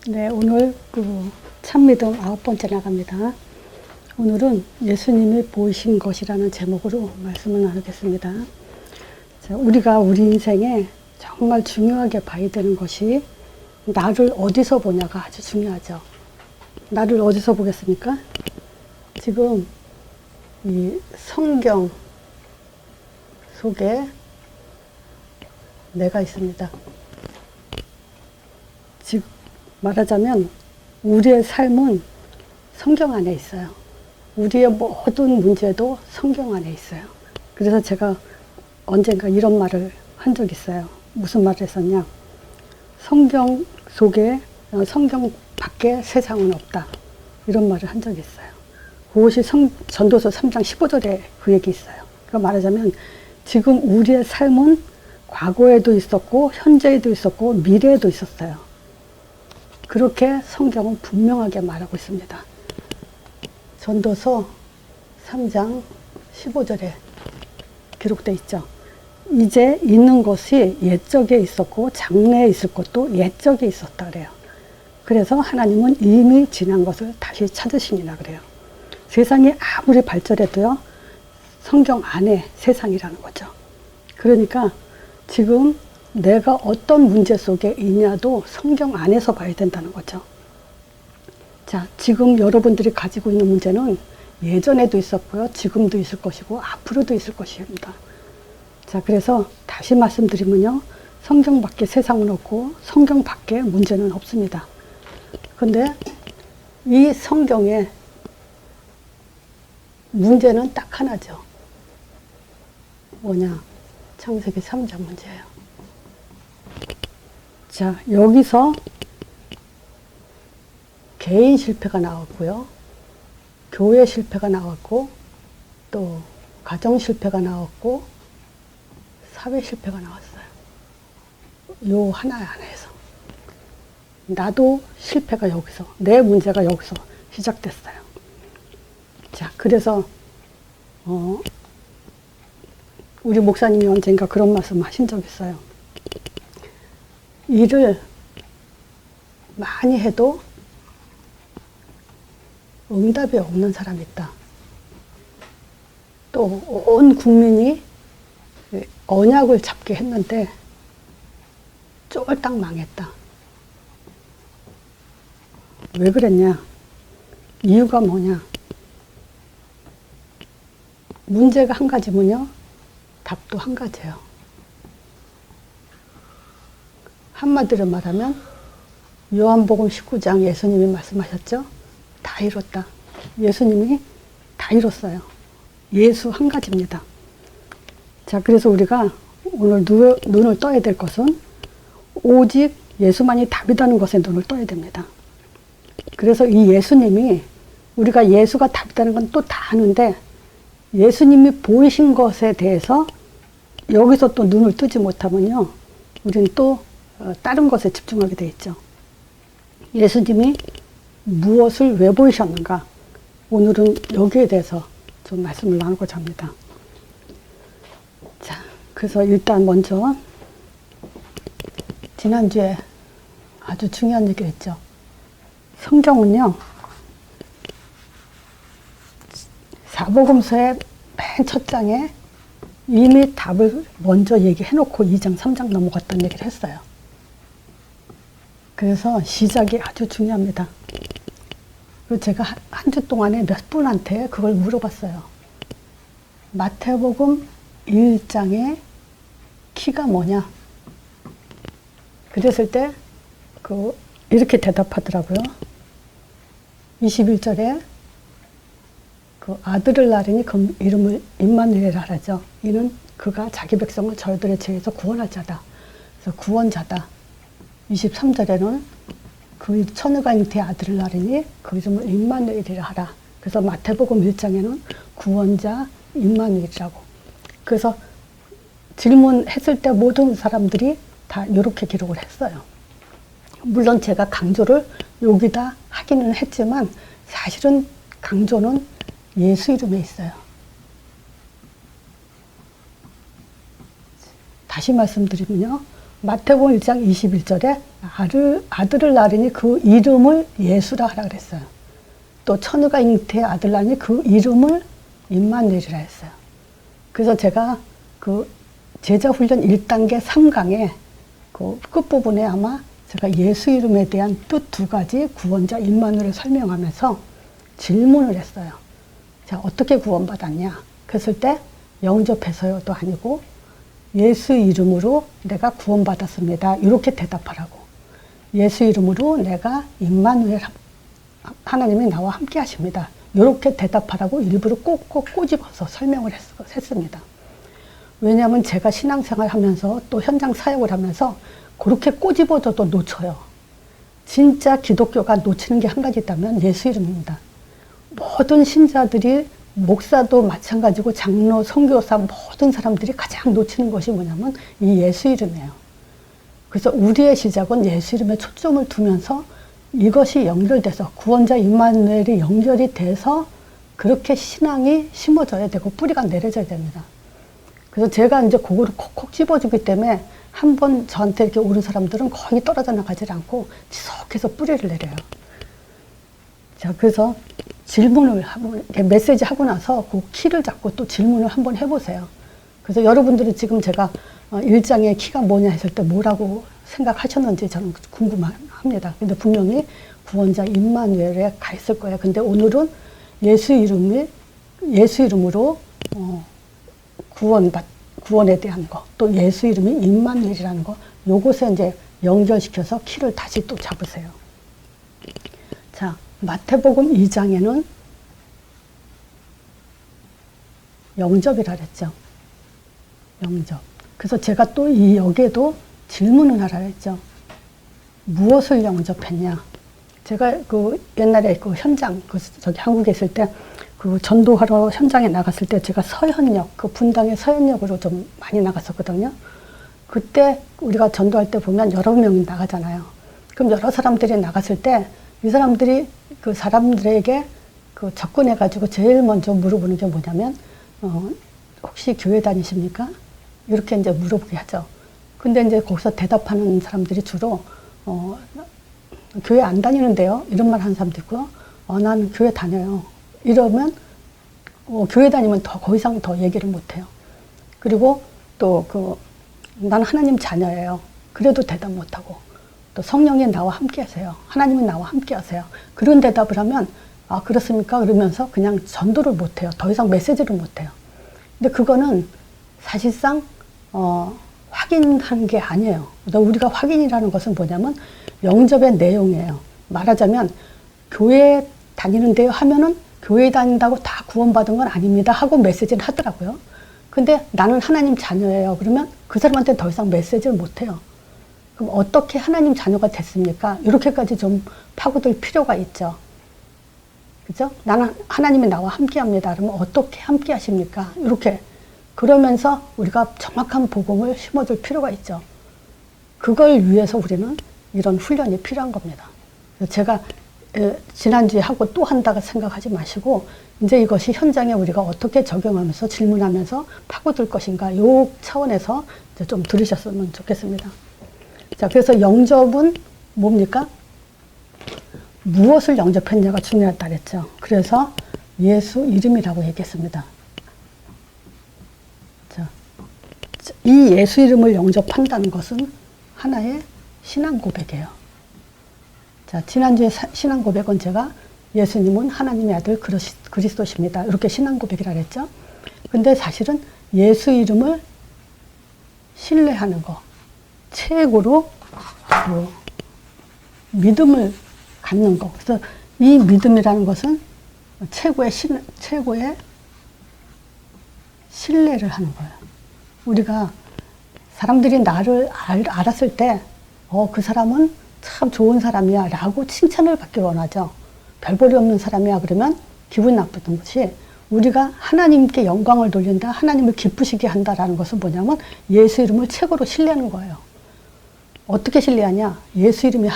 네, 오늘 참믿음 9번째 나갑니다. 오늘은 예수님이 보이신 것이라는 제목으로 말씀을 나누겠습니다. 자, 우리가 우리 인생에 정말 중요하게 봐야 되는 것이 나를 어디서 보냐가 아주 중요하죠. 나를 어디서 보겠습니까? 지금 이 성경 속에 내가 있습니다. 즉 말하자면 우리의 삶은 성경 안에 있어요. 우리의 모든 문제도 성경 안에 있어요. 그래서 제가 언젠가 이런 말을 한 적이 있어요. 무슨 말을 했었냐? 성경 속에, 성경 밖에 세상은 없다. 이런 말을 한 적이 있어요. 그것이 전도서 3장 15절에 그 얘기 있어요. 그러니까 말하자면 지금 우리의 삶은 과거에도 있었고 현재에도 있었고 미래에도 있었어요. 그렇게 성경은 분명하게 말하고 있습니다. 전도서 3장 15절에 기록되어 있죠. 이제 있는 것이 옛적에 있었고 장래에 있을 것도 옛적에 있었다 그래요. 그래서 하나님은 이미 지난 것을 다시 찾으시니라 그래요. 세상이 아무리 발전해도요, 성경 안에 세상이라는 거죠. 그러니까 지금 내가 어떤 문제 속에 있냐도 성경 안에서 봐야 된다는 거죠. 자, 지금 여러분들이 가지고 있는 문제는 예전에도 있었고요, 지금도 있을 것이고 앞으로도 있을 것입니다. 자, 그래서 다시 말씀드리면요, 성경 밖에 세상은 없고 성경 밖에 문제는 없습니다. 그런데 이 성경에 문제는 딱 하나죠. 뭐냐? 창세기 3장 문제예요. 자, 여기서 개인 실패가 나왔고요, 교회 실패가 나왔고, 또 가정 실패가 나왔고, 사회 실패가 나왔어요. 요 하나 안에서. 나도 실패가 여기서, 내 문제가 여기서 시작됐어요. 자, 그래서 우리 목사님이 언젠가 그런 말씀 하신 적 있어요. 일을 많이 해도 응답이 없는 사람이 있다. 또 온 국민이 언약을 잡게 했는데 쫄딱 망했다. 왜 그랬냐? 이유가 뭐냐? 문제가 한 가지면요, 답도 한 가지예요. 한마디로 말하면 요한복음 19장 예수님이 말씀하셨죠? 다 이뤘다. 예수님이 다 이뤘어요. 예수 한 가지입니다. 자, 그래서 우리가 오늘 눈을 떠야 될 것은 오직 예수만이 답이라는 것에 눈을 떠야 됩니다. 그래서 이 예수님이, 우리가 예수가 답이라는 건 또 다 아는데 예수님이 보이신 것에 대해서 여기서 또 눈을 뜨지 못하면요, 우리는 또 다른 것에 집중하게 돼 있죠. 예수님이 무엇을 왜 보이셨는가? 오늘은 여기에 대해서 좀 말씀을 나누고자 합니다. 자, 그래서 일단 먼저 지난주에 아주 중요한 얘기를 했죠. 성경은요, 사복음서의 맨 첫 장에 이미 답을 먼저 얘기해놓고 2장, 3장 넘어갔다는 얘기를 했어요. 그래서 시작이 아주 중요합니다. 그리고 제가 한 주 동안에 몇 분한테 그걸 물어봤어요. 마태복음 1장의 키가 뭐냐? 그랬을 때 이렇게 대답하더라고요. 21절에 그 아들을 낳으니 그 이름을 임마누엘이라 하죠. 이는 그가 자기 백성을 저희들의 죄에서 구원할 자다. 그래서 구원자다. 23절에는 그 처녀가 잉태의 아들을 낳으니 그 이름을 임마누엘이라 하라. 그래서 마태복음 1장에는 구원자 임마누엘이라고. 그래서 질문했을 때 모든 사람들이 다 이렇게 기록을 했어요. 물론 제가 강조를 여기다 하기는 했지만 사실은 강조는 예수 이름에 있어요. 다시 말씀드리면요, 마태복음 1장 21절에 아들을 낳으니 그 이름을 예수라 하라 그랬어요. 또 처녀가 잉태의 아들 낳으니 그 이름을 임마누엘이라 했어요. 그래서 제가 그 제자훈련 1단계 3강에 그 끝부분에 아마 제가 예수 이름에 대한 뜻 2가지 구원자 임마누엘을 설명하면서 질문을 했어요. 자, 어떻게 구원받았냐? 그랬을 때 영접해서요도 아니고 예수 이름으로 내가 구원받았습니다. 이렇게 대답하라고. 예수 이름으로 내가 임마누엘, 하나님이 나와 함께 하십니다. 이렇게 대답하라고 일부러 꼭꼭 꼬집어서 설명을 했습니다. 왜냐하면 제가 신앙생활 하면서 또 현장 사역을 하면서 그렇게 꼬집어져도 놓쳐요. 진짜 기독교가 놓치는 게 한 가지 있다면 예수 이름입니다. 모든 신자들이 목사도 마찬가지고 장로, 선교사 모든 사람들이 가장 놓치는 것이 뭐냐면 이 예수 이름이에요. 그래서 우리의 시작은 예수 이름에 초점을 두면서 이것이 연결돼서 구원자 임마누엘이 연결이 돼서 그렇게 신앙이 심어져야 되고 뿌리가 내려져야 됩니다. 그래서 제가 이제 그거를 콕콕 집어주기 때문에 한 번 저한테 이렇게 오는 사람들은 거의 떨어져 나가지 않고 지속해서 뿌리를 내려요. 자, 그래서 질문을 하고, 메시지 하고 나서 그 키를 잡고 또 질문을 한번 해보세요. 그래서 여러분들은 지금 제가 1장의 키가 뭐냐 했을 때 뭐라고 생각하셨는지 저는 궁금합니다. 근데 분명히 구원자 임마누엘에 가 있을 거예요. 근데 오늘은 예수 이름으로 구원에 대한 거, 또 예수 이름이 임마누엘이라는 거, 요것에 이제 연결시켜서 키를 다시 또 잡으세요. 자, 마태복음 2장에는 영접이라 그랬죠. 영접. 그래서 제가 또 여기에도 질문을 하라 했죠. 무엇을 영접했냐? 제가 그 옛날에 그 현장, 저기 한국에 있을 때 그 전도하러 현장에 나갔을 때 제가 서현역, 그 분당의 서현역으로 좀 많이 나갔었거든요. 그때 우리가 전도할 때 보면 여러 명이 나가잖아요. 그럼 여러 사람들이 나갔을 때 이 사람들이 그 사람들에게 그 접근해가지고 제일 먼저 물어보는 게 뭐냐면, 혹시 교회 다니십니까? 이렇게 이제 물어보게 하죠. 근데 이제 거기서 대답하는 사람들이 주로, 교회 안 다니는데요? 이런 말 하는 사람도 있고요. 나는 교회 다녀요. 이러면, 교회 다니면 더 이상 더 얘기를 못 해요. 그리고 또 나는 하나님 자녀예요. 그래도 대답 못 하고. 또 성령이 나와 함께 하세요. 하나님은 나와 함께 하세요. 그런 대답을 하면, 아, 그렇습니까? 그러면서 그냥 전도를 못 해요. 더 이상 메시지를 못 해요. 근데 그거는 사실상, 확인한 게 아니에요. 우리가 확인이라는 것은 뭐냐면 영접의 내용이에요. 말하자면 교회 다니는데요 하면은 교회 다닌다고 다 구원받은 건 아닙니다 하고 메시지를 하더라고요. 근데 나는 하나님 자녀예요. 그러면 그 사람한테 더 이상 메시지를 못 해요. 그럼 어떻게 하나님 자녀가 됐습니까? 이렇게까지 좀 파고들 필요가 있죠. 그죠? 나는 하나님이 나와 함께 합니다. 그러면 어떻게 함께 하십니까? 이렇게. 그러면서 우리가 정확한 복음을 심어줄 필요가 있죠. 그걸 위해서 우리는 이런 훈련이 필요한 겁니다. 제가 지난주에 하고 또 한다고 생각하지 마시고 이제 이것이 현장에 우리가 어떻게 적용하면서 질문하면서 파고들 것인가 이 차원에서 이제 좀 들으셨으면 좋겠습니다. 자, 그래서 영접은 뭡니까? 무엇을 영접했냐가 중요하다 그랬죠. 그래서 예수 이름이라고 얘기했습니다. 자, 이 예수 이름을 영접한다는 것은 하나의 신앙 고백이에요. 자, 지난주에 신앙 고백은 제가 예수님은 하나님의 아들 그리스도십니다. 이렇게 신앙 고백이라 그랬죠. 근데 사실은 예수 이름을 신뢰하는 거, 최고로 믿음을 갖는 거. 그래서 이 믿음이라는 것은 최고의 신뢰를 하는 거예요. 우리가 사람들이 나를 알았을 때, 그 사람은 참 좋은 사람이야 라고 칭찬을 받기 원하죠. 별 볼이 없는 사람이야 그러면 기분 나쁘던 것이 우리가 하나님께 영광을 돌린다, 하나님을 기쁘시게 한다라는 것은 뭐냐면 예수 이름을 최고로 신뢰하는 거예요. 어떻게 신뢰하냐? 예수 이름이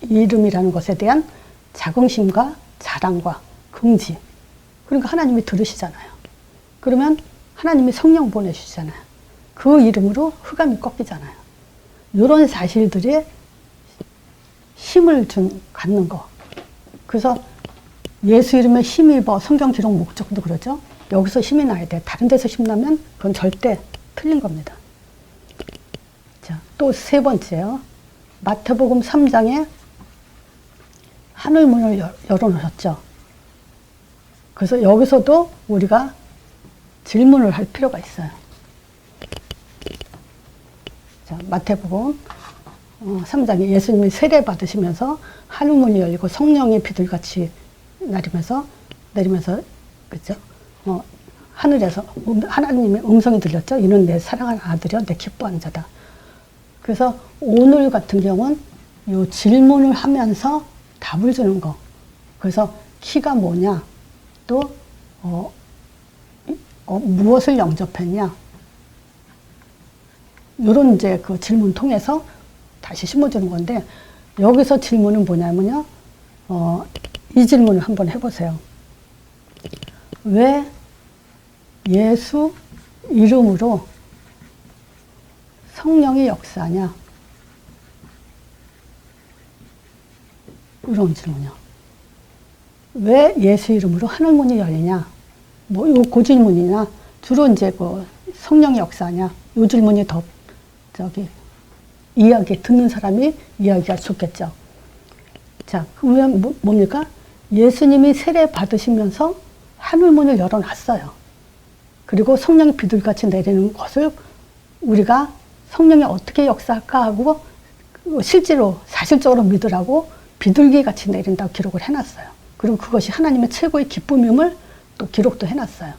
이름이라는 것에 대한 자긍심과 자랑과 긍지. 그러니까 하나님이 들으시잖아요. 그러면 하나님이 성령 보내주시잖아요. 그 이름으로 흑암이 꺾이잖아요. 이런 사실들이 힘을 갖는 거. 그래서 예수 이름에 힘입어 성경 기록 목적도 그러죠. 여기서 힘이 나야 돼. 다른 데서 힘 나면 그건 절대 틀린 겁니다. 자, 또 세 번째요. 마태복음 3장에 하늘 문을 열어놓으셨죠. 그래서 여기서도 우리가 질문을 할 필요가 있어요. 자, 마태복음 3장에 예수님이 세례 받으시면서 하늘 문이 열리고 성령이 비둘기같이 내리면서 그죠? 하늘에서 하나님의 음성이 들렸죠. 이는 내 사랑하는 아들이여 내 기뻐하는 자다. 그래서 오늘 같은 경우는 이 질문을 하면서 답을 주는 거. 그래서 키가 뭐냐, 또 무엇을 영접했냐, 이런 이제 그 질문 통해서 다시 심어주는 건데, 여기서 질문은 뭐냐면요, 이 질문을 한번 해보세요. 왜 예수 이름으로 성령이 역사하냐? 이런 질문이요. 왜 예수 이름으로 하늘문이 열리냐? 뭐, 그 질문이나, 주로 이제 그 성령이 역사하냐? 이 질문이 더, 듣는 사람이 이야기가 좋겠죠. 자, 그러면 뭡니까? 예수님이 세례 받으시면서 하늘문을 열어놨어요. 그리고 성령이 비둘기같이 내리는 것을 우리가 성령이 어떻게 역사할까 하고 실제로 사실적으로 믿으라고 비둘기같이 내린다고 기록을 해놨어요. 그리고 그것이 하나님의 최고의 기쁨임을 또 기록도 해놨어요.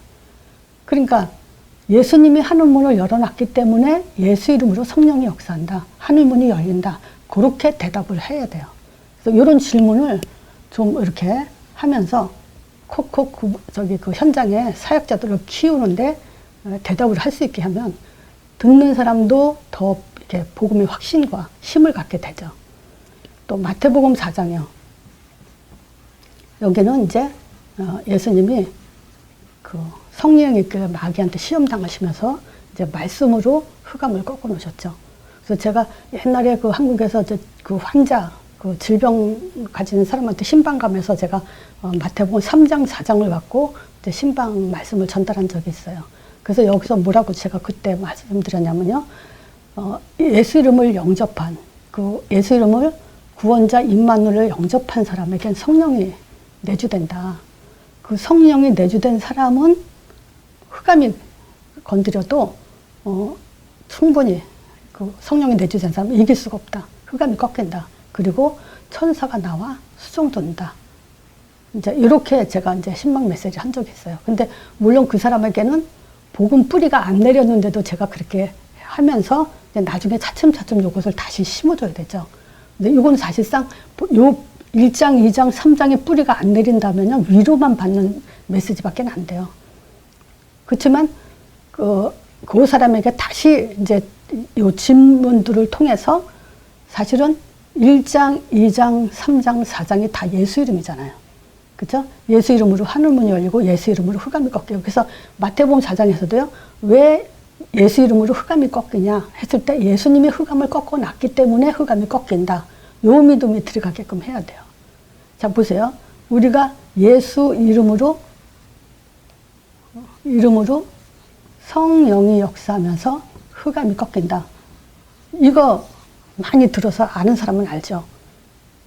그러니까 예수님이 하늘문을 열어놨기 때문에 예수 이름으로 성령이 역사한다. 하늘문이 열린다. 그렇게 대답을 해야 돼요. 그래서 이런 질문을 좀 이렇게 하면서 콕콕 그 현장에 사역자들을 키우는데 대답을 할 수 있게 하면 듣는 사람도 더 이렇게 복음의 확신과 힘을 갖게 되죠. 또 마태복음 4장이요. 여기는 이제 예수님이 그 성령님께 마귀한테 시험 당하시면서 이제 말씀으로 흑암을 꺾어 놓으셨죠. 그래서 제가 옛날에 그 한국에서 그 환자, 그 질병 가진 사람한테 신방 가면서 제가 마태복음 3장, 4장을 갖고 이제 신방 말씀을 전달한 적이 있어요. 그래서 여기서 뭐라고 제가 그때 말씀드렸냐면요. 예수 이름을 영접한, 그 예수 이름을 구원자 임마누엘을 영접한 사람에겐 성령이 내주된다. 그 성령이 내주된 사람은 흑암이 건드려도 충분히 그 성령이 내주된 사람은 이길 수가 없다. 흑암이 꺾인다. 그리고 천사가 나와 수종돈다. 이제 이렇게 제가 이제 신방 메시지를 한 적이 있어요. 근데 물론 그 사람에게는 복음 뿌리가 안 내렸는데도 제가 그렇게 하면서 이제 나중에 차츰차츰 이것을 다시 심어줘야 되죠. 근데 이건 사실상 요 1장, 2장, 3장의 뿌리가 안 내린다면요, 위로만 받는 메시지밖에 안 돼요. 그렇지만 그 사람에게 다시 이제 요 질문들을 통해서 사실은 1장, 2장, 3장, 4장이 다 예수 이름이잖아요. 그렇죠? 예수 이름으로 하늘문이 열리고 예수 이름으로 흑암이 꺾여요. 그래서 마태복음 4장에서도요. 왜 예수 이름으로 흑암이 꺾이냐 했을 때 예수님이 흑암을 꺾어놨기 때문에 흑암이 꺾인다. 요 믿음이 들어가게끔 해야 돼요. 자, 보세요. 우리가 예수 이름으로 성령이 역사하면서 흑암이 꺾인다. 이거 많이 들어서 아는 사람은 알죠.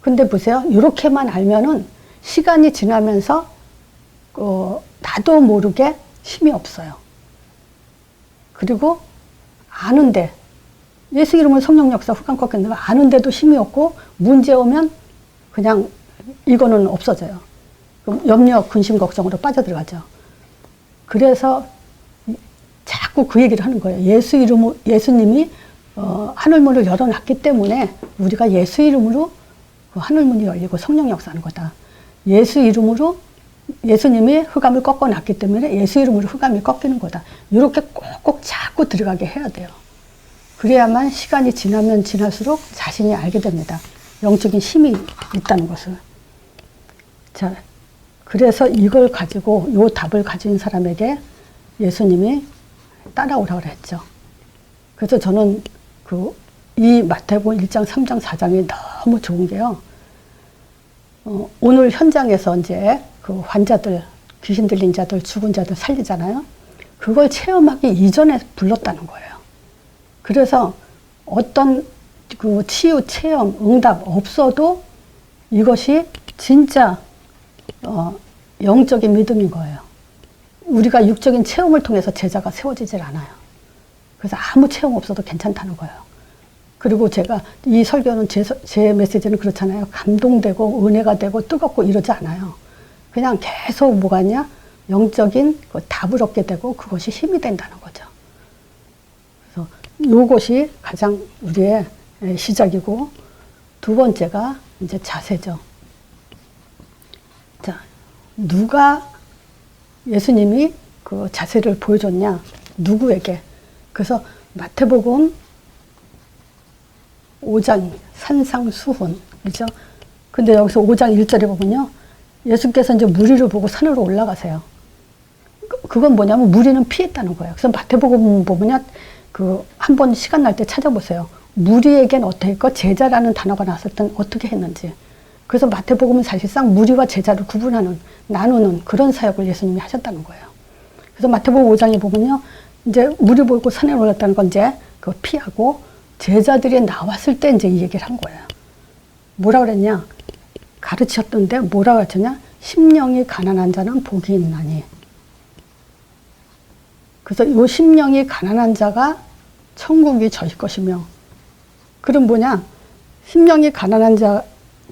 근데 보세요. 이렇게만 알면은 시간이 지나면서 나도 모르게 힘이 없어요. 그리고 아는데 예수 이름으로 성령 역사 흑암 꺾인다. 아는데도 힘이 없고 문제 오면 그냥 이거는 없어져요. 그럼 염려, 근심, 걱정으로 빠져들어가죠. 그래서 자꾸 그 얘기를 하는 거예요. 예수님이 하늘문을 열어놨기 때문에 우리가 예수 이름으로 그 하늘문이 열리고 성령 역사하는 거다. 예수 이름으로 예수님이 흑암을 꺾어놨기 때문에 예수 이름으로 흑암이 꺾이는 거다. 이렇게 꼭꼭 자꾸 들어가게 해야 돼요. 그래야만 시간이 지나면 지날수록 자신이 알게 됩니다. 영적인 힘이 있다는 것을. 자, 그래서 이걸 가지고 이 답을 가진 사람에게 예수님이 따라오라고 했죠. 그래서 저는 그 이 마태복음 1장, 3장, 4장이 너무 좋은 게요. 오늘 현장에서 이제 그 환자들, 귀신 들린 자들, 죽은 자들 살리잖아요. 그걸 체험하기 이전에 불렀다는 거예요. 그래서 어떤 그 치유, 체험, 응답 없어도 이것이 진짜 영적인 믿음인 거예요. 우리가 육적인 체험을 통해서 제자가 세워지질 않아요. 그래서 아무 체험 없어도 괜찮다는 거예요. 그리고 제가 이 설교는 제 메시지는 그렇잖아요. 감동되고 은혜가 되고 뜨겁고 이러지 않아요. 그냥 계속 뭐가 있냐? 영적인 그 답을 얻게 되고 그것이 힘이 된다는 거죠. 그래서 이것이 가장 우리의 시작이고, 두 번째가 이제 자세죠. 자, 누가 예수님이 그 자세를 보여줬냐? 누구에게? 그래서 마태복음 5장 산상수훈, 그죠? 근데 여기서 5장 1절에 보면요. 예수께서 이제 무리를 보고 산으로 올라가세요. 그건 뭐냐면 무리는 피했다는 거예요. 그래서 마태복음 보면요. 그 한 번 시간 날 때 찾아보세요. 무리에겐 어떻게 했고 제자라는 단어가 나왔을 땐 어떻게 했는지. 그래서 마태복음은 사실상 무리와 제자를 구분하는, 나누는 그런 사역을 예수님이 하셨다는 거예요. 그래서 마태복음 5장에 보면요. 이제 무리 보고 산에 올랐다는 건 이제 그 피하고 제자들이 나왔을 때 이제 이 얘기를 한 거예요. 뭐라 그랬냐? 가르쳤던데 뭐라 그랬냐? 심령이 가난한 자는 복이 있나니. 그래서 요 심령이 가난한 자가 천국이 저희 것이며, 그럼 뭐냐? 심령이 가난한 자,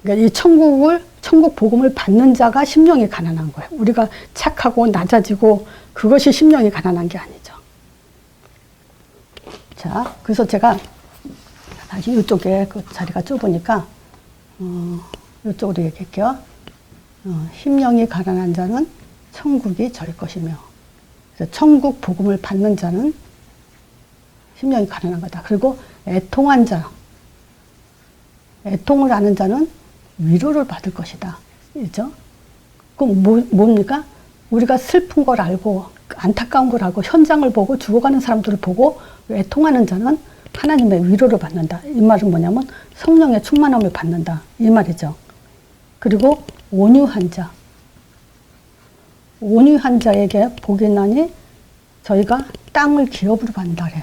그러니까 이 천국 복음을 받는 자가 심령이 가난한 거예요. 우리가 착하고 낮아지고 그것이 심령이 가난한 게 아니죠. 자, 그래서 제가 다시 이쪽에 그 자리가 좁으니까 이쪽으로 얘기할게요. 심령이 가난한 자는 천국이 저희 것이며, 그래서 천국 복음을 받는 자는 심령이 가난한 거다. 그리고 애통한 자, 애통을 하는 자는 위로를 받을 것이다. 그죠? 그럼 뭡니까? 우리가 슬픈 걸 알고, 안타까운 걸 알고, 현장을 보고, 죽어가는 사람들을 보고, 애통하는 자는 하나님의 위로를 받는다. 이 말은 뭐냐면 성령의 충만함을 받는다. 이 말이죠. 그리고 온유한 자. 온유한 자에게 복이 있나니 저희가 땅을 기업으로 받는다 그래.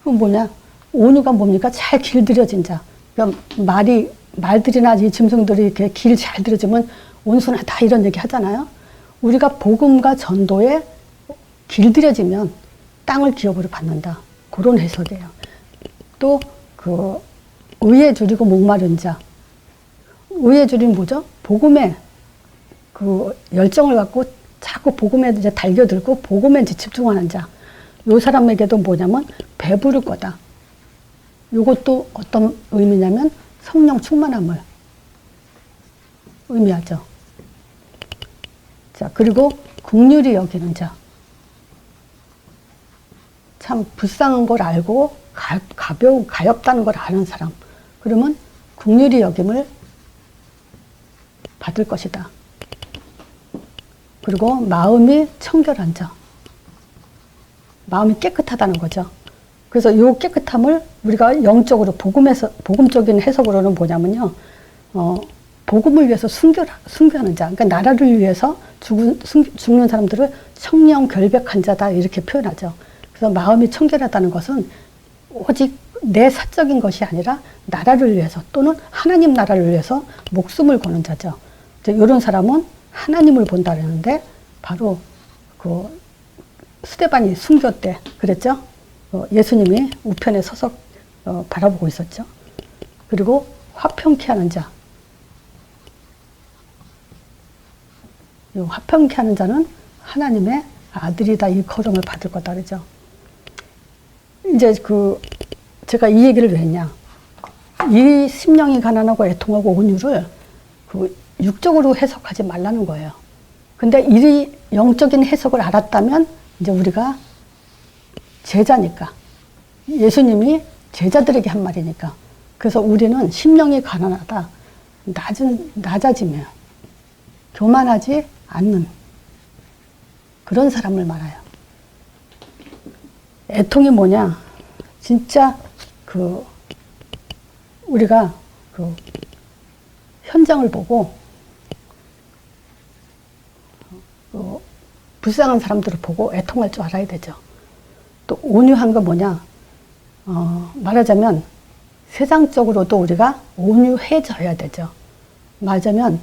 그럼 뭐냐? 온유가 뭡니까? 잘 길들여진 자. 그러니까 말들이나 이 짐승들이 이렇게 길 잘 들여지면 온순하다 이런 얘기 하잖아요. 우리가 복음과 전도에 길들여지면 땅을 기업으로 받는다. 그런 해석이에요. 또 그 의에 줄이고 목마른 자. 의에 줄이는 뭐죠? 복음에 그 열정을 갖고 자꾸 복음에 이제 달겨들고 복음에 이제 집중하는 자. 요 사람에게도 뭐냐면 배부를 거다. 요것도 어떤 의미냐면 성령 충만함을 의미하죠. 자, 그리고 긍휼히 여기는 자. 참 불쌍한 걸 알고 가엽다는 걸 아는 사람. 그러면 긍휼히 여김을 받을 것이다. 그리고 마음이 청결한 자. 마음이 깨끗하다는 거죠. 그래서 이 깨끗함을 우리가 영적으로 복음적인 해석으로는 뭐냐면요. 복음을 위해서 순교하는 자. 그러니까 나라를 위해서 죽는 사람들을 청령 결백한 자다 이렇게 표현하죠. 그래서 마음이 청결하다는 것은 오직 내 사적인 것이 아니라 나라를 위해서 또는 하나님 나라를 위해서 목숨을 거는 자죠. 이런 사람은 하나님을 본다는데 바로 그 스데반이 순교 때 그랬죠. 예수님이 우편에 서서 바라보고 있었죠. 그리고 화평케 하는 자. 이 화평케 하는 자는 하나님의 아들이다 이 거름을 받을 거다 그러죠. 이제 제가 이 얘기를 왜 했냐. 이 심령이 가난하고 애통하고 온유를 육적으로 해석하지 말라는 거예요. 근데 이 영적인 해석을 알았다면 이제 우리가 제자니까. 예수님이 제자들에게 한 말이니까. 그래서 우리는 심령이 가난하다. 낮아지면 교만하지 않는 그런 사람을 말해요. 애통이 뭐냐? 진짜 그 우리가 그 현장을 보고 불쌍한 사람들을 보고 애통할 줄 알아야 되죠. 또 온유한 건 뭐냐? 말하자면 세상적으로도 우리가 온유해져야 되죠. 말하자면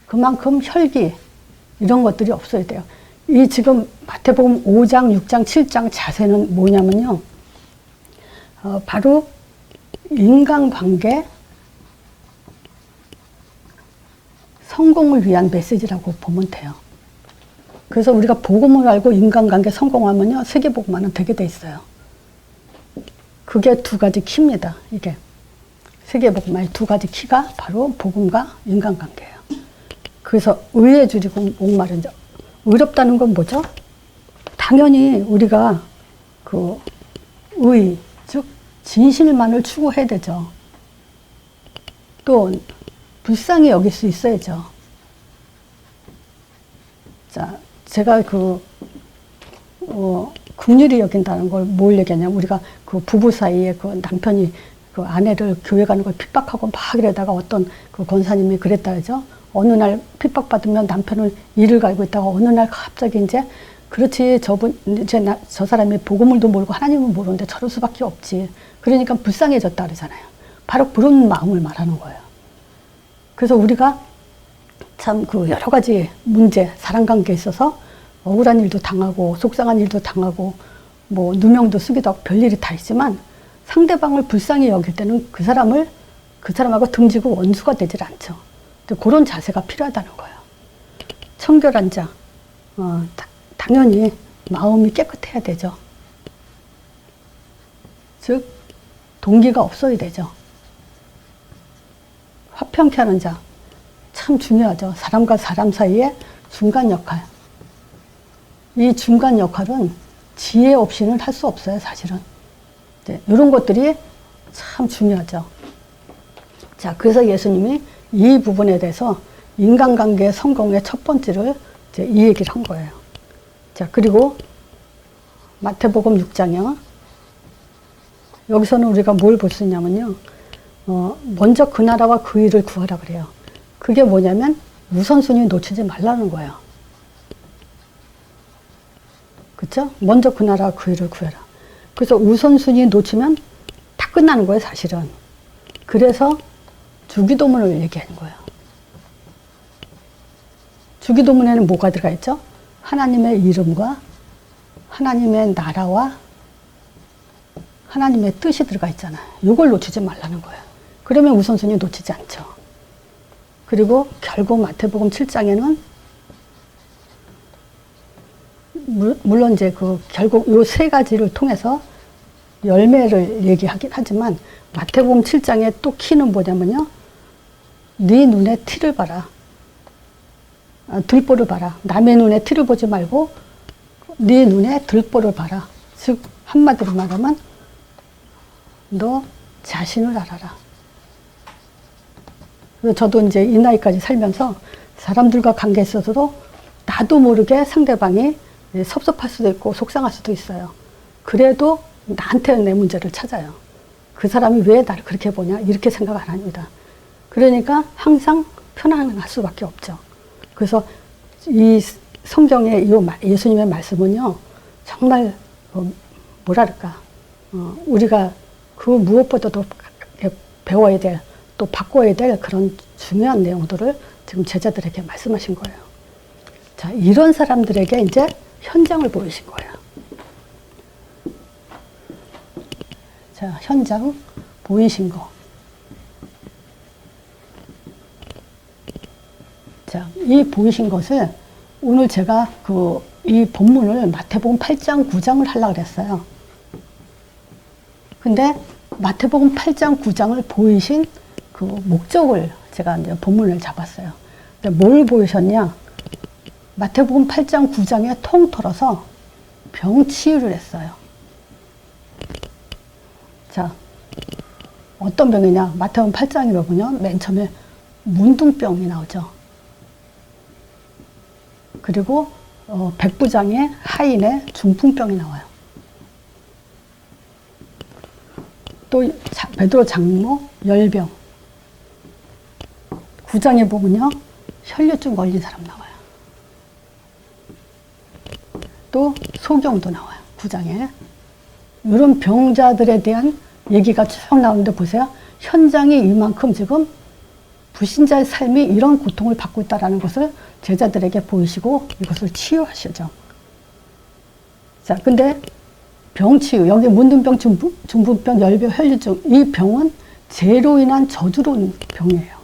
그만큼 혈기 이런 것들이 없어야 돼요. 이 지금 마태복음 5장, 6장, 7장 자세는 뭐냐면요. 바로 인간관계 성공을 위한 메시지라고 보면 돼요. 그래서 우리가 복음을 알고 인간관계 성공하면요, 세계복음화는 되게 돼 있어요. 그게 두 가지 키입니다. 이게 세계복음화의 두 가지 키가 바로 복음과 인간관계예요. 그래서 의에 줄이고 목마른 자. 의롭다는 건 뭐죠? 당연히 우리가 그 의, 즉 진실만을 추구해야 되죠. 또 불쌍히 여길 수 있어야죠. 자, 제가 긍휼히 여긴다는 걸 뭘 얘기하냐면, 우리가 그 부부 사이에 그 남편이 그 아내를 교회 가는 걸 핍박하고 막 이러다가 어떤 그 권사님이 그랬다 그러죠. 어느 날 핍박받으면 남편을 이를 갈고 있다가 어느 날 갑자기 이제, 그렇지, 저 사람이 복음을도 모르고 하나님을 모르는데 저럴 수밖에 없지. 그러니까 불쌍해졌다 그러잖아요. 바로 그런 마음을 말하는 거예요. 그래서 우리가 참 그 여러 가지 문제, 사람 관계에 있어서 억울한 일도 당하고 속상한 일도 당하고 뭐 누명도 쓰기도 하고 별일이 다 있지만, 상대방을 불쌍히 여길 때는 그 사람하고 등지고 원수가 되질 않죠. 그런 자세가 필요하다는 거예요. 청결한 자, 당연히 마음이 깨끗해야 되죠. 즉 동기가 없어야 되죠. 화평케 하는 자, 참 중요하죠. 사람과 사람 사이의 중간 역할. 이 중간 역할은 지혜 없이는 할 수 없어요, 사실은. 네, 이런 것들이 참 중요하죠. 자, 그래서 예수님이 이 부분에 대해서 인간관계 성공의 첫 번째를 이제 이 얘기를 한 거예요. 자, 그리고 마태복음 6장이요. 여기서는 우리가 뭘 볼 수 있냐면요. 먼저 그 나라와 그 일을 구하라 그래요. 그게 뭐냐면 우선순위 놓치지 말라는 거예요. 그렇죠? 먼저 그 나라와 그 일을 구해라. 그래서 우선순위 놓치면 다 끝나는 거예요, 사실은. 그래서 주기도문을 얘기하는 거예요. 주기도문에는 뭐가 들어가 있죠? 하나님의 이름과 하나님의 나라와 하나님의 뜻이 들어가 있잖아요. 이걸 놓치지 말라는 거예요. 그러면 우선순위 놓치지 않죠. 그리고 결국 마태복음 7장에는 물론 이제 결국 이 세 가지를 통해서 열매를 얘기하긴 하지만, 마태복음 7장의 또 키는 뭐냐면요. 네 눈에 티를 봐라. 들보를 봐라. 남의 눈에 티를 보지 말고 네 눈에 들보를 봐라. 즉 한마디로 말하면 너 자신을 알아라. 저도 이제 이 나이까지 살면서 사람들과 관계에 있어서도 나도 모르게 상대방이 섭섭할 수도 있고 속상할 수도 있어요. 그래도 나한테 내 문제를 찾아요. 그 사람이 왜 나를 그렇게 보냐 이렇게 생각 안 합니다. 그러니까 항상 편안할 수밖에 없죠. 그래서 이 성경의 이 예수님의 말씀은요, 정말 뭐랄까, 우리가 그 무엇보다도 배워야 될, 또 바꿔야 될 그런 중요한 내용들을 지금 제자들에게 말씀하신 거예요. 자, 이런 사람들에게 이제 현장을 보이신 거예요. 자, 현장 보이신 거. 자, 이 보이신 것을 오늘 제가 이 본문을 마태복음 8장, 9장을 하려고 그랬어요. 근데 마태복음 8장, 9장을 보이신 그 목적을 제가 이제 본문을 잡았어요. 근데 뭘 보이셨냐? 마태복음 8장, 9장에 통틀어서 병 치유를 했어요. 자, 어떤 병이냐? 마태복음 8장에 보면 맨 처음에 문둥병이 나오죠. 그리고 백부장의 하인의 중풍병이 나와요. 또 베드로 장모 열병. 9장에 보면요. 혈류증 걸린 사람 나와요. 또 소경도 나와요. 9장에. 이런 병자들에 대한 얘기가 쭉 나오는데 보세요. 현장이 이만큼 지금 불신자의 삶이 이런 고통을 받고 있다는 것을 제자들에게 보이시고 이것을 치유하시죠. 자, 근데 병치유, 여기 문둥병, 중풍병, 열병, 혈류증, 이 병은 죄로 인한 저주로 온 병이에요.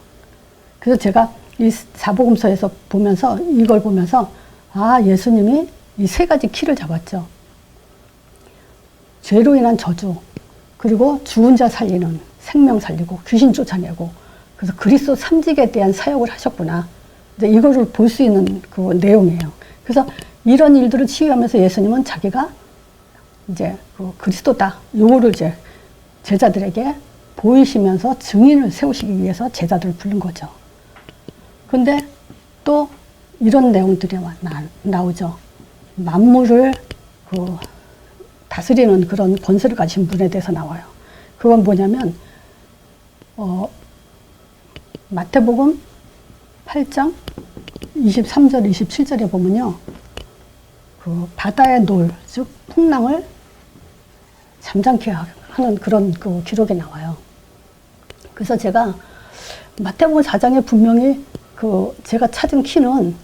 그래서 제가 이 사복음서에서 보면서, 이걸 보면서, 아, 예수님이 이 세 가지 키를 잡았죠. 죄로 인한 저주, 그리고 죽은 자 살리는, 생명 살리고, 귀신 쫓아내고, 그래서 그리스도 삼직에 대한 사역을 하셨구나. 이제 이거를 볼 수 있는 그 내용이에요. 그래서 이런 일들을 치유하면서 예수님은 자기가 이제 그 그리스도다. 요거를 이제 제자들에게 보이시면서 증인을 세우시기 위해서 제자들을 부른 거죠. 근데 또 이런 내용들이 나오죠. 만물을 그 다스리는 그런 권세를 가진 분에 대해서 나와요. 그건 뭐냐면, 마태복음 8장 23절, 27절에 보면요. 그 바다의 놀, 즉 풍랑을 잠잠케 하는 그런 그 기록이 나와요. 그래서 제가 마태복음 4장에 분명히 그 제가 찾은 키는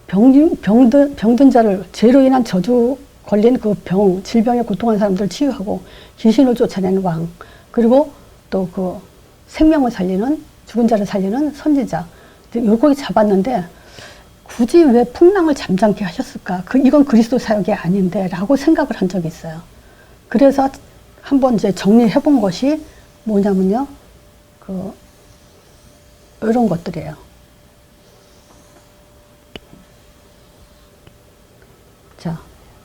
병든 자를 죄로 인한 저주 걸린 그 질병에 고통하는 사람들을 치유하고 귀신을 쫓아내는 왕, 그리고 또 그 생명을 살리는, 죽은 자를 살리는 선지자, 요거 잡았는데 굳이 왜 풍랑을 잠잠케 하셨을까? 이건 그리스도 사역이 아닌데 라고 생각을 한 적이 있어요. 그래서 한번 이제 정리해 본 것이 뭐냐면요. 이런 것들이에요. 자,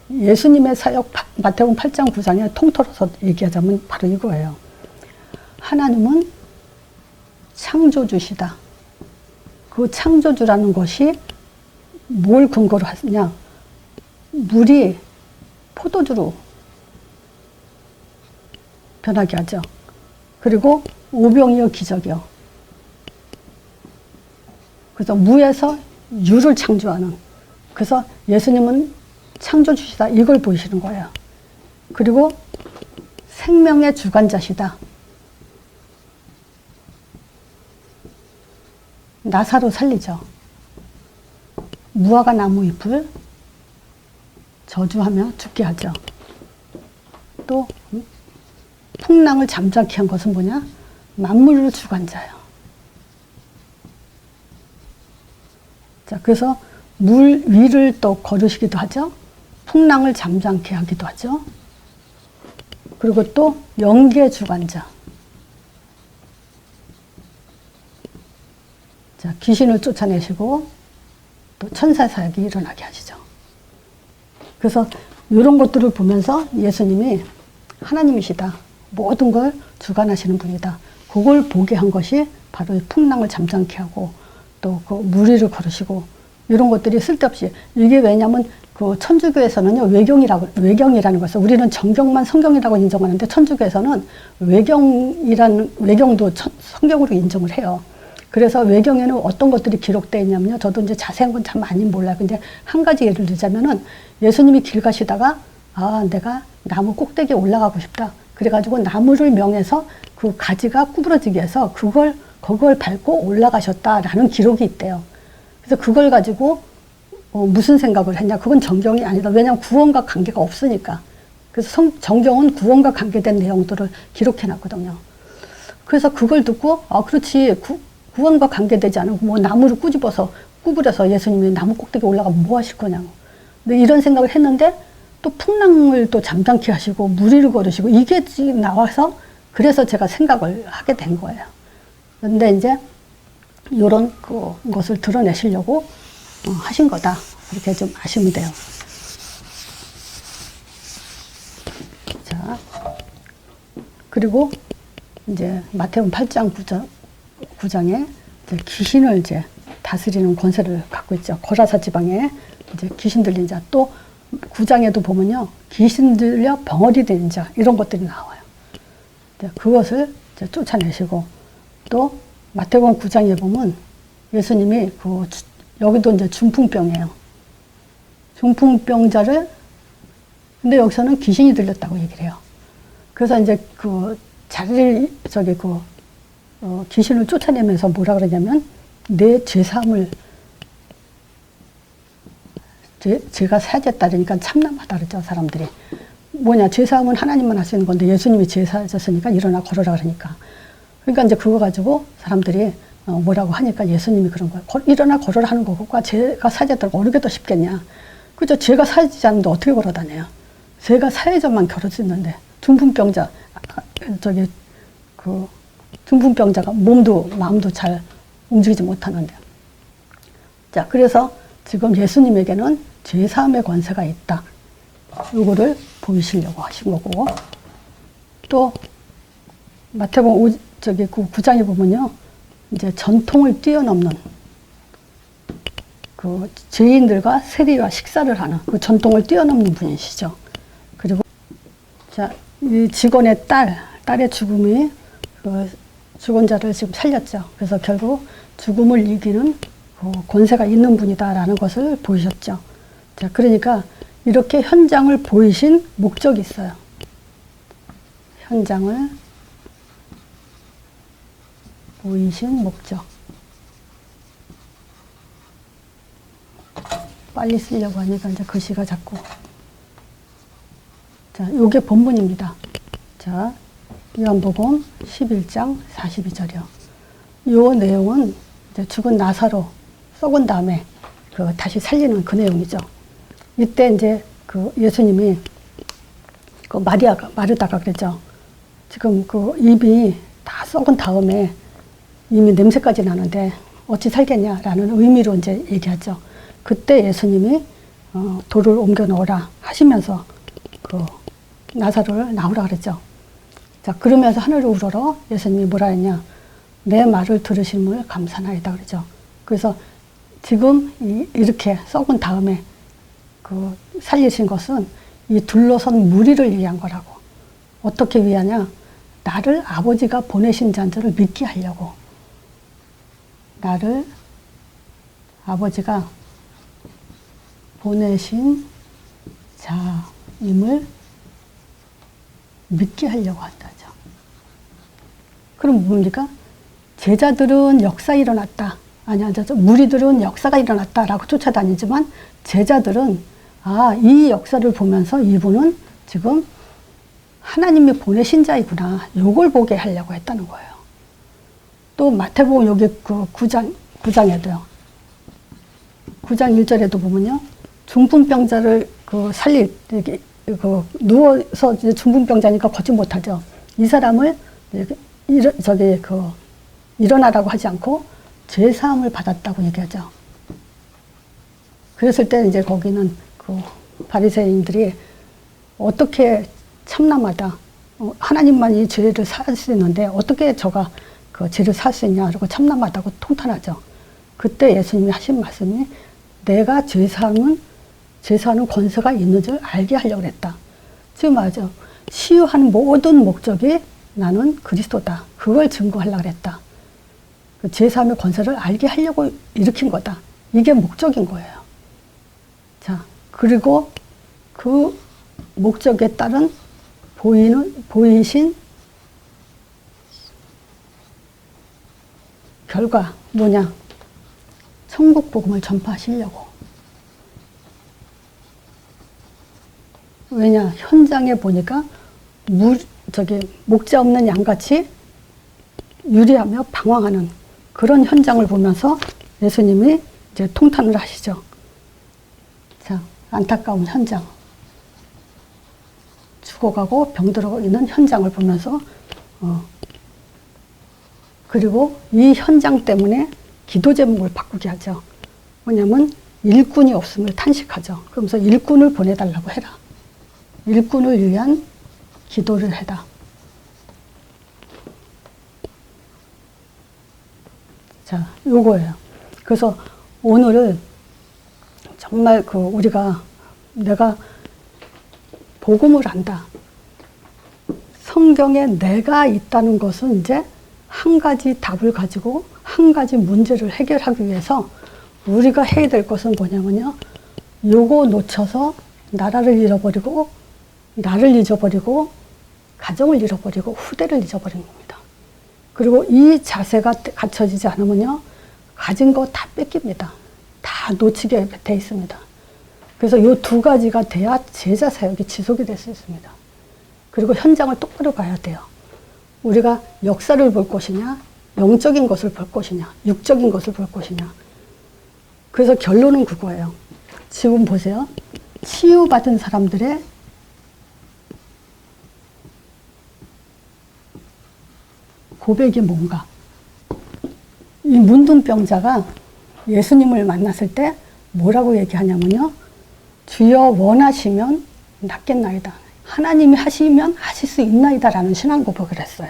예수님의 사역 마태복음 8장 9장에 통틀어서 얘기하자면 바로 이거예요. 하나님은 창조주시다. 그 창조주라는 것이 뭘 근거로 하느냐? 물이 포도주로 변하게 하죠. 그리고 오병이어 기적이요. 그래서 무에서 유를 창조하는. 그래서 예수님은 창조주시다. 이걸 보이시는 거예요. 그리고 생명의 주관자시다. 나사로 살리죠. 무화과 나무 잎을 저주하며 죽게 하죠. 또 풍랑을 잠잠케 한 것은 뭐냐? 만물의 주관자예요. 자, 그래서 물 위를 또 걸으시기도 하죠. 풍랑을 잠잠케 하기도 하죠. 그리고 또 영계의 주관자. 자, 귀신을 쫓아내시고 또 천사 사역이 일어나게 하시죠. 그래서 이런 것들을 보면서 예수님이 하나님이시다. 모든 걸 주관하시는 분이다. 그걸 보게 한 것이 바로 풍랑을 잠잠케 하고 또 그 물 위를 걸으시고 이런 것들이 쓸데없이 이게 왜냐하면 그 천주교에서는요 외경이라는 것을 우리는 정경만 성경이라고 인정하는데 천주교에서는 외경도 성경으로 인정을 해요. 그래서 외경에는 어떤 것들이 기록되어 있냐면요. 저도 이제 자세한 건 참 많이 몰라요. 근데 한 가지 예를 들자면은 예수님이 길 가시다가 내가 나무 꼭대기에 올라가고 싶다. 그래가지고 나무를 명해서 그 가지가 구부러지게 해서 그걸 밟고 올라가셨다라는 기록이 있대요. 그래서 그걸 가지고 무슨 생각을 했냐? 그건 정경이 아니다. 왜냐하면 구원과 관계가 없으니까. 그래서 정경은 구원과 관계된 내용들을 기록해 놨거든요. 그래서 그걸 듣고 그렇지. 구원과 관계되지 않고 뭐 나무를 구부려서 예수님이 나무 꼭대기에 올라가면 뭐 하실 거냐고. 근데 이런 생각을 했는데 또 풍랑을 또 잠잠케 하시고 물 위를 걸으시고 이게 나와서 그래서 제가 생각을 하게 된 거예요. 그런데 이제 이런 것을 드러내시려고 하신 거다. 이렇게 좀 아시면 돼요. 자, 그리고 이제 마태복음 8장 9장에 이제 귀신을 이제 다스리는 권세를 갖고 있죠. 고라사 지방에 이제 귀신 들린 자, 또 9장에도 보면요. 귀신 들려 벙어리 된 자, 이런 것들이 나와요. 그것을 이제 쫓아내시고, 또 마태복음 9장에 보면 예수님이 여기도 이제 중풍병이에요. 중풍병자를, 근데 여기서는 귀신이 들렸다고 얘기를 해요. 그래서 이제 귀신을 쫓아내면서 뭐라 그러냐면, 내 죄사함을, 죄가 사해졌다 그러니까 참남하다 그러죠, 사람들이. 뭐냐, 죄사함은 하나님만 할 수 있는 건데 예수님이 죄 사하셨으니까 일어나 걸어라 그러니까. 그러니까 이제 그거 가지고 사람들이 뭐라고 하니까 예수님이 그런 거예요. 일어나 걸어라 하는 거고, 죄가 사해졌다고 어떻게 더 쉽겠냐. 그죠? 죄가 사해지지 않는데 어떻게 걸어 다녀요? 죄가 사해져만 걸을 수 있는데, 중풍병자, 중풍병자가 몸도 마음도 잘 움직이지 못하는데. 자, 그래서 지금 예수님에게는 죄사함의 권세가 있다. 요거를 보이시려고 하신 거고, 또 마태복음 9장에 보면요, 이제 전통을 뛰어넘는 죄인들과 세리와 식사를 하는 그 전통을 뛰어넘는 분이시죠. 그리고 자, 이 직원의 딸의 죽음이 죽은 자를 지금 살렸죠. 그래서 결국 죽음을 이기는 권세가 있는 분이다라는 것을 보이셨죠. 자, 그러니까 이렇게 현장을 보이신 목적이 있어요. 현장을 보이신 목적. 빨리 쓰려고 하니까 이제 글씨가 자꾸. 자, 요게 본문입니다. 자, 요한복음 11장 42절이요. 요 내용은 이제 죽은 나사로 썩은 다음에 다시 살리는 그 내용이죠. 이때 이제 예수님이 마르다가 그랬죠. 지금 입이 다 썩은 다음에 이미 냄새까지 나는데 어찌 살겠냐라는 의미로 이제 얘기하죠. 그때 예수님이 돌을 옮겨 놓으라 하시면서 나사로를 나오라 그랬죠. 자, 그러면서 하늘을 우러러 예수님이 뭐라 했냐. 내 말을 들으심을 감사나이다 그러죠. 그래서 지금 이렇게 썩은 다음에 살리신 것은 이 둘러선 무리를 위한 거라고. 어떻게 위하냐? 나를 아버지가 보내신 자들을 믿게 하려고. 나를 아버지가 보내신 자임을 믿게 하려고 한다죠. 그럼 뭡니까? 제자들은 역사 일어났다. 무리들은 역사가 일어났다라고 쫓아다니지만 제자들은 이 역사를 보면서 이분은 지금 하나님이 보내신 자이구나. 요걸 보게 하려고 했다는 거예요. 또 마태복음 여기 9장에도요. 9장 1절에도 보면요. 중풍병자를 누워서 이제 중풍병자니까 걷지 못하죠. 이 사람을 일어나라고 하지 않고 죄사함을 받았다고 얘기하죠. 그랬을 때 이제 거기는 바리새인들이 어떻게 참남하다. 하나님만 이 죄를 사할 수 있는데 어떻게 저가 죄를 사할 수 있냐. 그리고 참남하다고 통탄하죠. 그때 예수님이 하신 말씀이 내가 죄사하는 권세가 있는 줄 알게 하려고 했다. 지금 말이죠. 시유하는 모든 목적이 나는 그리스도다. 그걸 증거하려고 했다. 죄사함의 권세를 알게 하려고 일으킨 거다. 이게 목적인 거예요. 자, 그리고 그 목적에 따른 보이신 결과 뭐냐? 천국 복음을 전파하시려고. 왜냐? 현장에 보니까 목자 없는 양같이 유리하며 방황하는 그런 현장을 보면서 예수님이 이제 통탄을 하시죠. 자, 안타까운 현장. 죽어가고 병들어 있는 현장을 보면서, 그리고 이 현장 때문에 기도 제목을 바꾸게 하죠. 뭐냐면, 일꾼이 없음을 탄식하죠. 그러면서 일꾼을 보내달라고 해라. 일꾼을 위한 기도를 해라. 자, 요거예요. 그래서 오늘은 정말 내가 복음을 안다. 성경에 내가 있다는 것은 이제 한 가지 답을 가지고 한 가지 문제를 해결하기 위해서 우리가 해야 될 것은 뭐냐면요. 요거 놓쳐서 나라를 잃어버리고 나를 잊어버리고 가정을 잃어버리고 후대를 잊어버리는 겁니다. 그리고 이 자세가 갖춰지지 않으면요. 가진 거 다 뺏깁니다. 다 놓치게 돼 있습니다. 그래서 이 두 가지가 돼야 제자 사역이 지속이 될 수 있습니다. 그리고 현장을 똑바로 봐야 돼요. 우리가 역사를 볼 것이냐, 영적인 것을 볼 것이냐, 육적인 것을 볼 것이냐. 그래서 결론은 그거예요. 지금 보세요. 치유받은 사람들의 고백이 뭔가. 이 문둥병자가 예수님을 만났을 때 뭐라고 얘기하냐면요. 주여 원하시면 낫겠나이다. 하나님이 하시면 하실 수 있나이다 라는 신앙 고백을 했어요.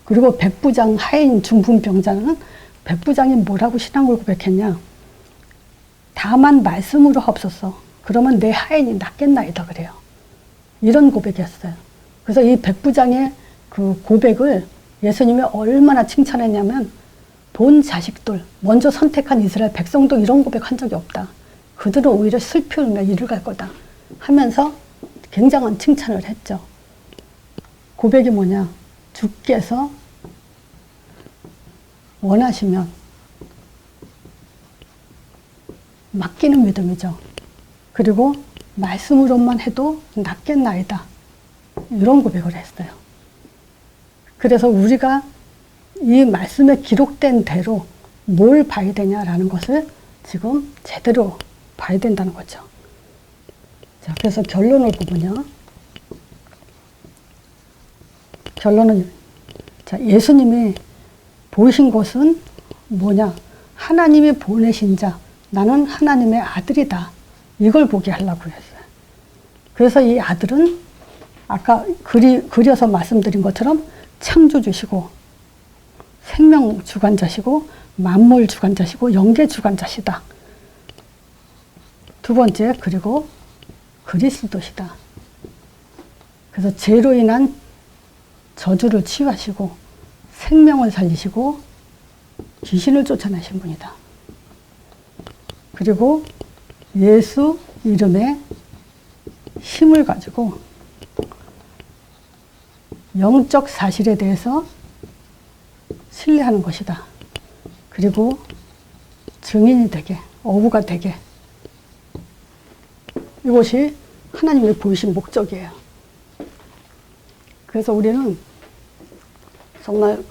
그리고 백부장 하인 중풍병자는 백부장이 뭐라고 신앙을 고백했냐. 다만 말씀으로 하옵소서. 그러면 내 하인이 낫겠나이다 그래요. 이런 고백이었어요. 그래서 이 백부장의 그 고백을 예수님이 얼마나 칭찬했냐면 본 자식들, 먼저 선택한 이스라엘 백성도 이런 고백한 적이 없다. 그들은 오히려 슬피 울며 이를 갈 거다 하면서 굉장한 칭찬을 했죠. 고백이 뭐냐? 주께서 원하시면 맡기는 믿음이죠. 그리고 말씀으로만 해도 낫겠나이다. 이런 고백을 했어요. 그래서 우리가 이 말씀에 기록된 대로 뭘 봐야 되냐라는 것을 지금 제대로 봐야 된다는 거죠. 자, 그래서 결론을 보면요. 결론은, 자, 예수님이 보이신 것은 뭐냐? 하나님이 보내신 자, 나는 하나님의 아들이다. 이걸 보게 하려고 했어요. 그래서 이 아들은 아까 그려서 말씀드린 것처럼 창조주시고, 생명 주관자시고, 만물 주관자시고, 영계 주관자시다. 두 번째, 그리고 그리스도시다. 그래서 죄로 인한 저주를 치유하시고 생명을 살리시고 귀신을 쫓아내신 분이다. 그리고 예수 이름의 힘을 가지고 영적 사실에 대해서 신뢰하는 것이다. 그리고 증인이 되게, 어부가 되게. 이것이 하나님이 보이신 목적이에요. 그래서 우리는 정말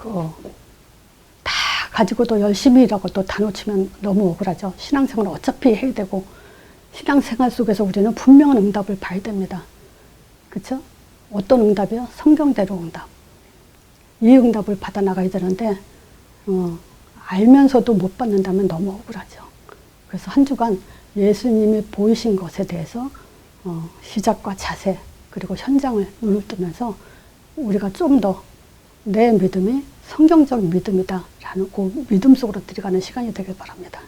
다 가지고도 열심히 일하고 또 다 놓치면 너무 억울하죠. 신앙생활을 어차피 해야 되고 신앙생활 속에서 우리는 분명한 응답을 봐야 됩니다. 그렇죠? 어떤 응답이요? 성경대로 응답. 이 응답을 받아 나가야 되는데 알면서도 못 받는다면 너무 억울하죠. 그래서 한 주간 예수님이 보이신 것에 대해서 시작과 자세 그리고 현장을 눈을 뜨면서 우리가 좀 더 내 믿음이 성경적 믿음이다 라는 그 믿음 속으로 들어가는 시간이 되길 바랍니다.